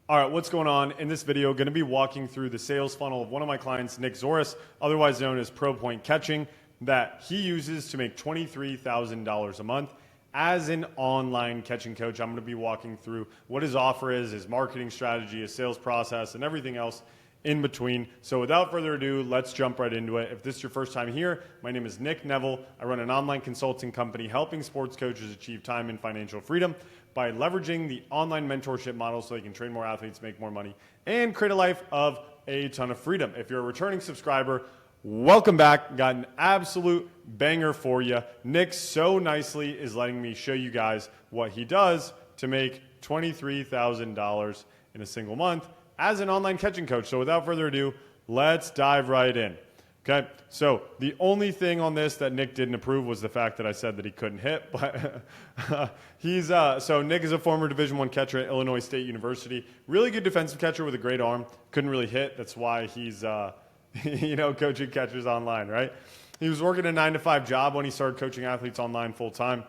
All right, what's going on? In this video, going to be walking through the sales funnel of one of my clients, Nick Zoris, otherwise known as Pro Point Catching, that he uses to make $23,000 a month as an online catching coach. I'm going to be walking through what his offer is, his marketing strategy, his sales process, and everything else in between. So without further ado, let's jump right into it. If this is your first time here, my name is Nick Neville. I run an online consulting company helping sports coaches achieve time and financial freedom by leveraging the online mentorship model so they can train more athletes, make more money, and create a life of a ton of freedom. If you're a returning subscriber, welcome back. Got an absolute banger for you. Nick so nicely is letting me show you guys what he does to make $23,000 in a single month as an online catching coach. So without further ado, let's dive right in. Okay, so the only thing on this that Nick didn't approve was the fact that I said that he couldn't hit, but so Nick is a former Division I catcher at Illinois State University. Really good defensive catcher with a great arm. Couldn't really hit. That's why he's coaching catchers online, right? He was working a 9-to-5 job when he started coaching athletes online full time,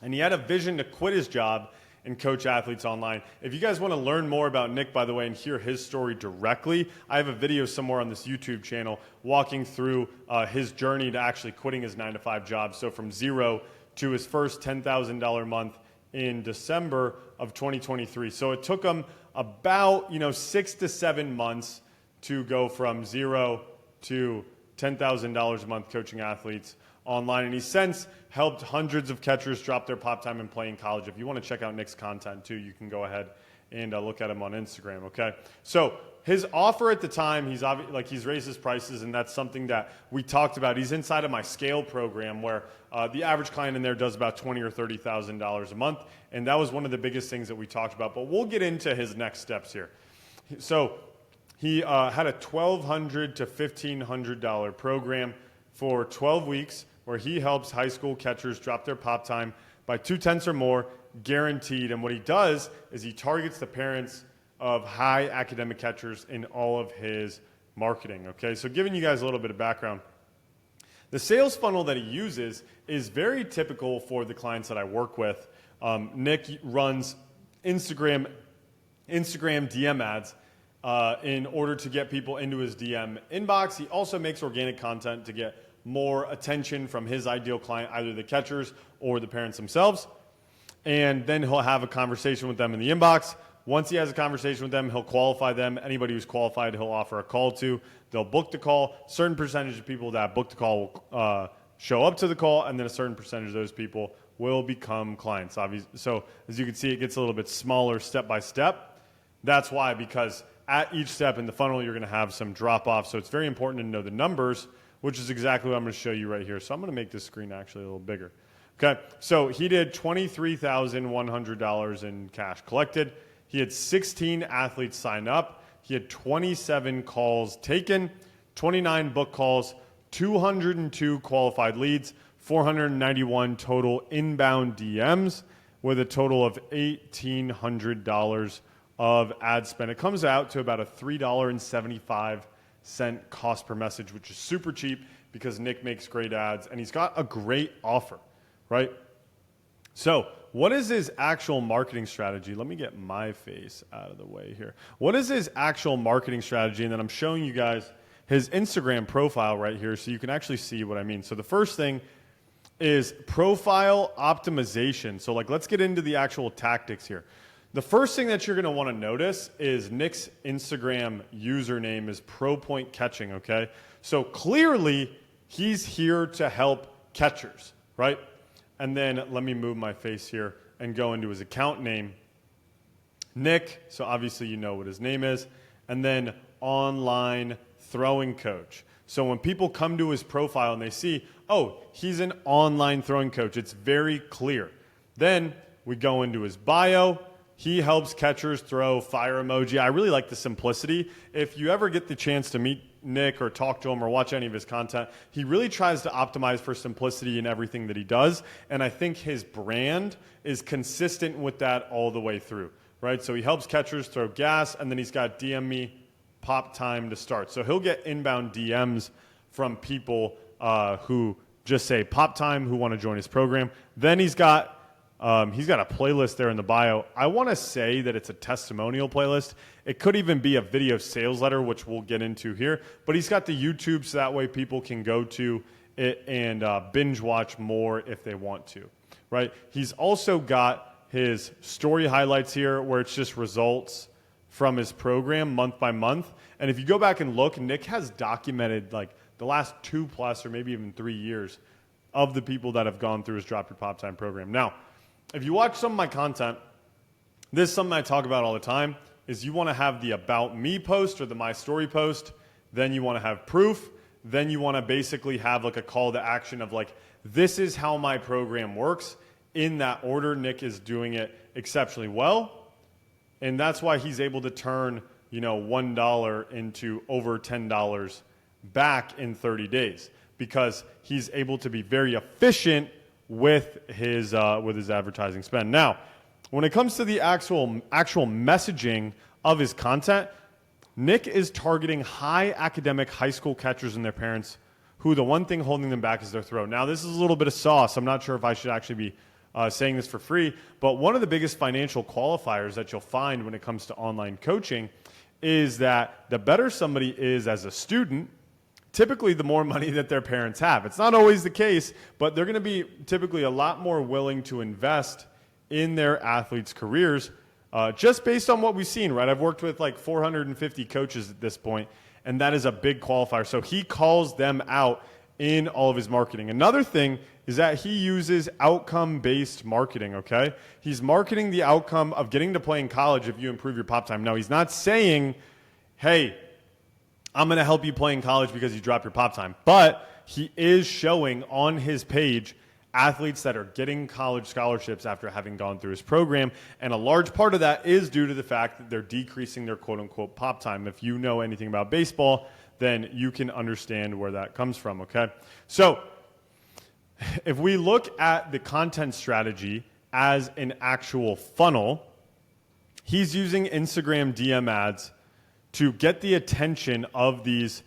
and he had a vision to quit his job and coach athletes online. If you guys want to learn more about Nick, by the way, and hear his story directly, I have a video somewhere on this YouTube channel walking through his journey to actually quitting his 9-to-5 job. So from zero to his first $10,000 month in December of 2023. So it took him about 6 to 7 months to go from zero to $10,000 a month coaching athletes online, and he's since helped hundreds of catchers drop their pop time and play in college. If you want to check out Nick's content too, you can go ahead and look at him on Instagram. Okay, so his offer at the time, he's raised his prices, and that's something that we talked about. He's inside of my Scale program, where the average client in there does about $20,000 or $30,000 a month, and that was one of the biggest things that we talked about. But we'll get into his next steps here. So he had a $1,200 to $1,500 program for 12 weeks, where he helps high school catchers drop their pop time by 0.2 or more, guaranteed. And what he does is he targets the parents of high academic catchers in all of his marketing. Okay, so giving you guys a little bit of background, the sales funnel that he uses is very typical for the clients that I work with. Nick runs Instagram DM ads in order to get people into his DM inbox. He also makes organic content to get more attention from his ideal client, either the catchers or the parents themselves. And then he'll have a conversation with them in the inbox. Once he has a conversation with them, he'll qualify them. Anybody who's qualified, he'll offer a call to. They'll book the call. Certain percentage of people that book the call will show up to the call, and then a certain percentage of those people will become clients. Obviously, so as you can see, it gets a little bit smaller step by step. That's why, because at each step in the funnel, you're going to have some drop-off. So it's very important to know the numbers, which is exactly what I'm going to show you right here. So I'm going to make this screen actually a little bigger. Okay, so he did $23,100 in cash collected. He had 16 athletes sign up. He had 27 calls taken, 29 book calls, 202 qualified leads, 491 total inbound DMs, with a total of $1,800 of ad spend. It comes out to about a $3.75 cost per message, which is super cheap because Nick makes great ads and he's got a great offer, right? So what is his actual marketing strategy? Let me get my face out of the way here. What is his actual marketing strategy? And then I'm showing you guys his Instagram profile right here so you can actually see what I mean. So the first thing is profile optimization. So let's get into the actual tactics here. The first thing that you're going to want to notice is Nick's Instagram username is Pro Point Catching, okay? So clearly, he's here to help catchers, right? And then let me move my face here and go into his account name. Nick, so obviously you know what his name is, and then online throwing coach. So when people come to his profile and they see, oh, he's an online throwing coach, it's very clear. Then we go into his bio. He helps catchers throw fire emoji. I really like the simplicity. If you ever get the chance to meet Nick or talk to him or watch any of his content, he really tries to optimize for simplicity in everything that he does. And I think his brand is consistent with that all the way through, right? So he helps catchers throw gas, and then he's got DM me pop time to start. So he'll get inbound DMs from people who just say pop time, who want to join his program. Then he's got He's got a playlist there in the bio. I want to say that it's a testimonial playlist. It could even be a video sales letter, which we'll get into here. But he's got the YouTube, so that way people can go to it and binge watch more if they want to, right? He's also got his story highlights here where it's just results from his program month by month. And if you go back and look, Nick has documented like the last 2+ or maybe even 3 years of the people that have gone through his Drop Your Pop Time program. Now, if you watch some of my content, this is something I talk about all the time, is you want to have the About Me post or the My Story post, then you want to have proof, then you want to basically have like a call to action of like, this is how my program works. In that order, Nick is doing it exceptionally well, and that's why he's able to turn, $1 into over $10 back in 30 days, because he's able to be very efficient with his advertising spend. Now, when it comes to the actual messaging of his content, Nick is targeting high academic high school catchers and their parents, who the one thing holding them back is their throw. Now, this is a little bit of sauce. I'm not sure if I should actually be saying this for free, but one of the biggest financial qualifiers that you'll find when it comes to online coaching is that the better somebody is as a student, typically the more money that their parents have. It's not always the case, but they're going to be typically a lot more willing to invest in their athletes' careers just based on what we've seen, right? I've worked with like 450 coaches at this point, and that is a big qualifier. So he calls them out in all of his marketing. Another thing is that he uses outcome-based marketing, okay? He's marketing the outcome of getting to play in college if you improve your pop time. Now, he's not saying, hey, I'm going to help you play in college because you drop your pop time. But he is showing on his page athletes that are getting college scholarships after having gone through his program. And a large part of that is due to the fact that they're decreasing their quote-unquote pop time. If you know anything about baseball, then you can understand where that comes from, okay? So if we look at the content strategy as an actual funnel, he's using Instagram DM ads to get the attention of these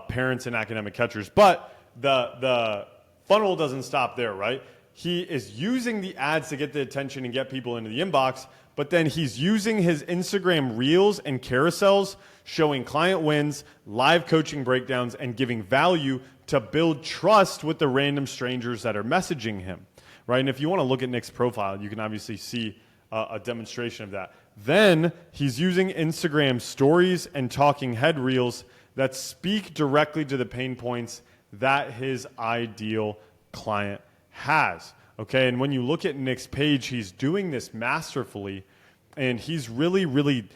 parents and academic catchers. But the funnel doesn't stop there, right? He is using the ads to get the attention and get people into the inbox, but then he's using his Instagram reels and carousels, showing client wins, live coaching breakdowns, and giving value to build trust with the random strangers that are messaging him, right? And if you want to look at Nick's profile, you can obviously see a demonstration of that. Then he's using Instagram stories and talking head reels that speak directly to the pain points that his ideal client has. Okay, and when you look at Nick's page, he's doing this masterfully, and he's really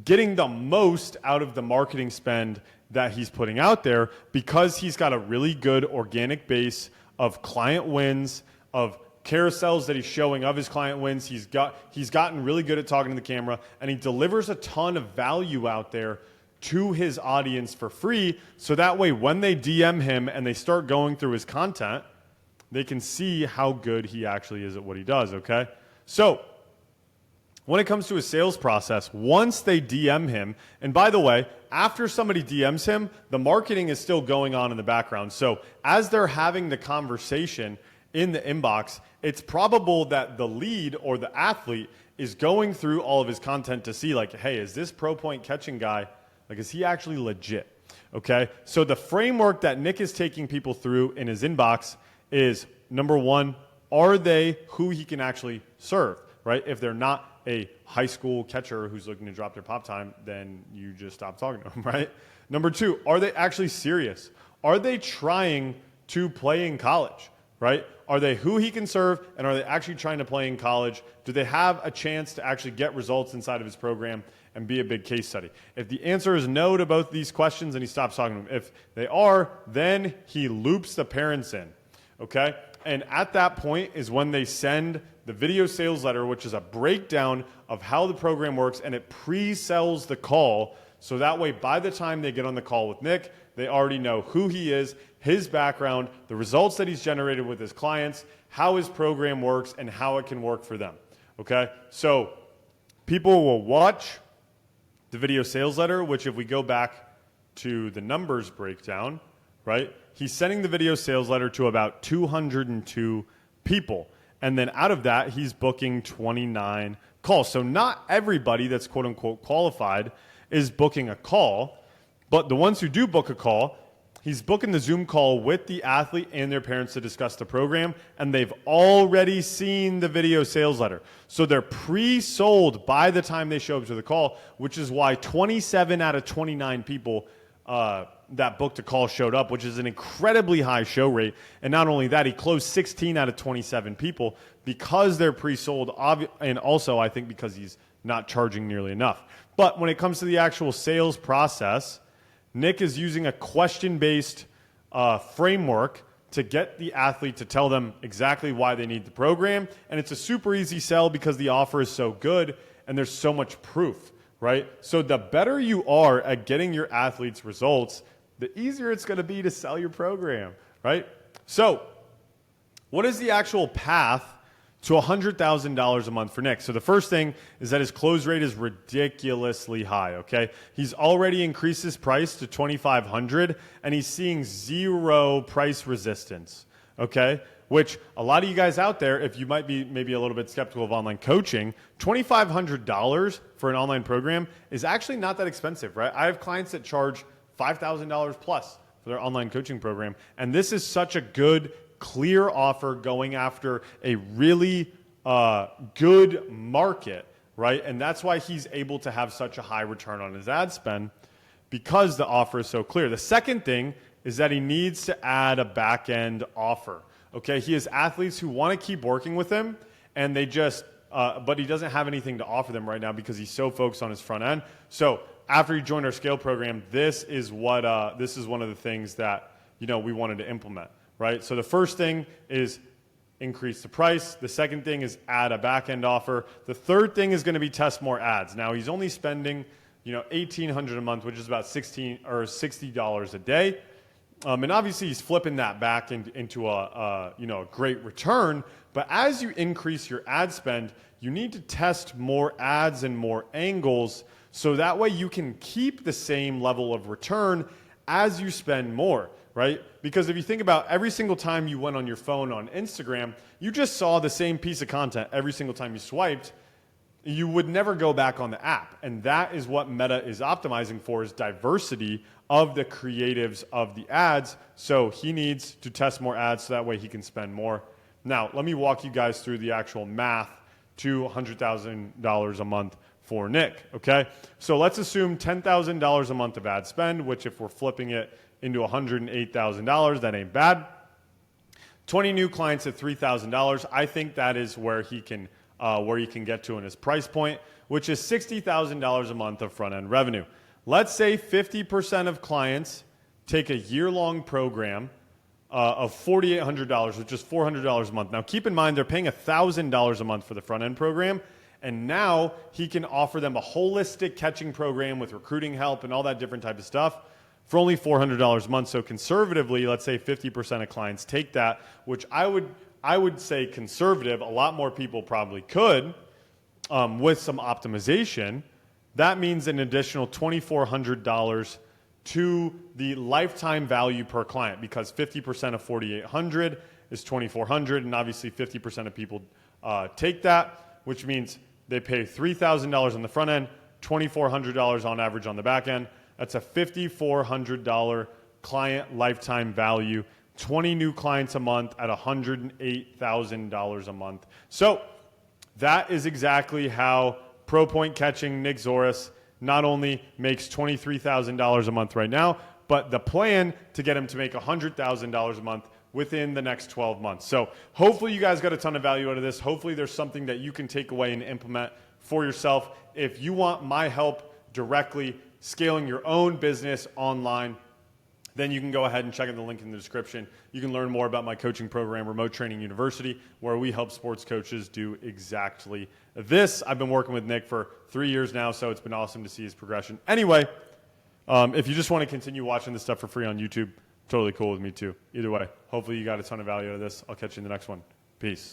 getting the most out of the marketing spend that he's putting out there, because he's got a really good organic base of client wins, of carousels that he's showing of his client wins. He's gotten really good at talking to the camera, and he delivers a ton of value out there to his audience for free, so that way when they DM him and they start going through his content, they can see how good he actually is at what he does, okay? So when it comes to his sales process, once they DM him, and by the way, after somebody DMs him, the marketing is still going on in the background. So as they're having the conversation in the inbox, it's probable that the lead or the athlete is going through all of his content to see like, hey, is this pro point catching guy, like, is he actually legit? Okay, so the framework that Nick is taking people through in his inbox is, number one, are they who he can actually serve, right? If they're not a high school catcher who's looking to drop their pop time, then you just stop talking to them, right? Number two, are they actually serious? Are they trying to play in college, right? Are they who he can serve, and are they actually trying to play in college? Do they have a chance to actually get results inside of his program and be a big case study? If the answer is no to both these questions, then he stops talking to them. If they are, then he loops the parents in, okay? And at that point is when they send the video sales letter, which is a breakdown of how the program works, and it pre-sells the call. So that way, by the time they get on the call with Nick, they already know who he is, his background, the results that he's generated with his clients, how his program works, and how it can work for them, okay? So people will watch the video sales letter, which if we go back to the numbers breakdown, right, he's sending the video sales letter to about 202 people. And then out of that, he's booking 29 calls. So not everybody that's quote unquote qualified is booking a call, but the ones who do book a call, he's booking the Zoom call with the athlete and their parents to discuss the program, and they've already seen the video sales letter. So they're pre-sold by the time they show up to the call, which is why 27 out of 29 people that booked a call showed up, which is an incredibly high show rate. And not only that, he closed 16 out of 27 people because they're pre-sold, and also I think because he's not charging nearly enough. But when it comes to the actual sales process, Nick is using a question-based framework to get the athlete to tell them exactly why they need the program. And it's a super easy sell because the offer is so good and there's so much proof, right? So the better you are at getting your athletes results, the easier it's going to be to sell your program, right? So what is the actual path to $100,000 a month for Nick? So the first thing is that his close rate is ridiculously high, okay? He's already increased his price to $2,500 and he's seeing zero price resistance, okay? Which a lot of you guys out there, if you might be maybe a little bit skeptical of online coaching, $2,500 for an online program is actually not that expensive, right? I have clients that charge $5,000 plus for their online coaching program, and this is such a good, clear offer going after a really good market, right? And that's why he's able to have such a high return on his ad spend, because the offer is so clear. The second thing is that he needs to add a back-end offer, okay? He has athletes who want to keep working with him, and they just, but he doesn't have anything to offer them right now because he's so focused on his front end. So after he joined our scale program, this is one of the things that, we wanted to implement, right? So the first thing is increase the price. The second thing is add a back-end offer. The third thing is going to be test more ads. Now he's only spending, $1,800 a month, which is about $60 a day. And obviously he's flipping that back into a great return. But as you increase your ad spend, you need to test more ads and more angles, so that way you can keep the same level of return as you spend more, right? Because if you think about every single time you went on your phone on Instagram, you just saw the same piece of content every single time you swiped. You would never go back on the app. And that is what Meta is optimizing for, is diversity of the creatives of the ads. So he needs to test more ads so that way he can spend more. Now, let me walk you guys through the actual math to $100,000 a month for Nick, okay? So let's assume $10,000 a month of ad spend, which if we're flipping it into $108,000, that ain't bad. 20 new clients at $3,000. I think that is where he can get to in his price point, which is $60,000 a month of front-end revenue. Let's say 50% of clients take a year-long program of $4,800, which is $400 a month. Now, keep in mind, they're paying $1,000 a month for the front-end program, and now he can offer them a holistic catching program with recruiting help and all that different type of stuff for only $400 a month. So conservatively, let's say 50% of clients take that, which I would say conservative. A lot more people probably could with some optimization. That means an additional $2,400 to the lifetime value per client, because 50% of $4,800 is $2,400, and obviously 50% of people take that, which means they pay $3,000 on the front end, $2,400 on average on the back end. That's a $5,400 client lifetime value. 20 new clients a month at $108,000 a month. So that is exactly how Pro Point Catching Nick Zoris not only makes $23,000 a month right now, but the plan to get him to make $100,000 a month within the next 12 months. So hopefully you guys got a ton of value out of this. Hopefully there's something that you can take away and implement for yourself. If you want my help directly scaling your own business online, then you can go ahead and check out the link in the description. You can learn more about my coaching program, Remote Training University, where we help sports coaches do exactly this. I've been working with Nick for 3 years now, so it's been awesome to see his progression. Anyway, if you just want to continue watching this stuff for free on YouTube, totally cool with me too. Either way, hopefully you got a ton of value out of this. I'll catch you in the next one. Peace.